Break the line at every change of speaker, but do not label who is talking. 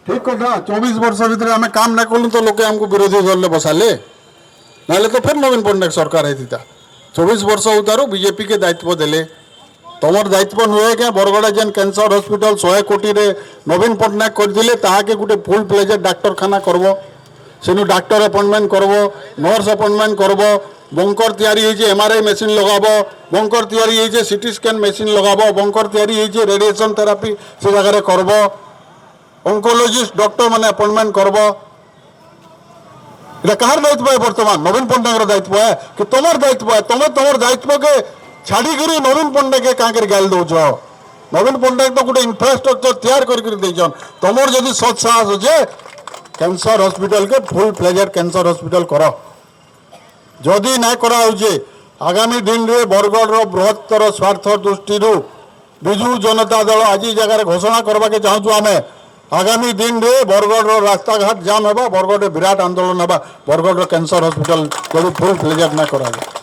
ঠিক কথা 24 বর্ষ ভিতরে আমি কাম না করলু তো লোকে আমাকে বিরোধী দলে বসালে নাহলে তো ফের নবীন পট্টনায়ক সরকার হইতা 24 বর্ষ উতারু বিজেপি কে দায়িত্ব দেলে তোমার দায়িত্ব নুহে কে বরগড়ে যেন ক্যান্সর হসপিটাল 100 কোটি রে নবীন পট্টনায়ক করে দিলে তাহাকে গোটে ফুল প্লেজের ডাক্তারখানা করব সেনু ডাক্তার আপয়েন্টমেন্ট করব নর্স আপয়েন্টমেন্ট করব বঙ্কর তৈরি হয়েছে এমআরআই মেশিন লগাব বঙ্কর তৈরি হয়েছে সিটি স্ক্যান মেশিন লগাব বঙ্কর তৈরি হয়েছে রেডিয়েশন থেরাপি সে জায়গায় করব অঙ্কোলজিস্ট ডক্টর মানে আপয়েন্টমেন্ট করব এটা কার দায়িত্ব বর্তমান নবীন পট্টনায়কের দায়িত্ব কি তোমার দায়িত্ব তুমি তোমার দায়িত্বকে ছাড়িকি নবীন পট্টনায়কে কাঁকে গাল দৌছ নবীন পট্টনায়ক তো গোটে ইনফ্রাস্ট্রকচর তৈরি করে দিয়েছেন তোমার যদি সৎ সাহস আছে ক্যান্সর হসপিটাল কে ফুল প্লেজের ক্যান্সর হসপিটাল কর যদি না করা হচ্ছে আগামী দিনে বরগড়র বৃহত্তর স্বার্থ দৃষ্টি বিজু জনতা দল আজ জায়গায় ঘোষণা করবাকে চাহুଛୁ আমি আগামী দিনে বরগড়র রাস্তাঘাট জাম হবা বরগড়ে বিরাট আন্দোলন হবা বরগড়র ক্যান্সর হসপিটাল যদি ফুল প্লেজের না করা যায়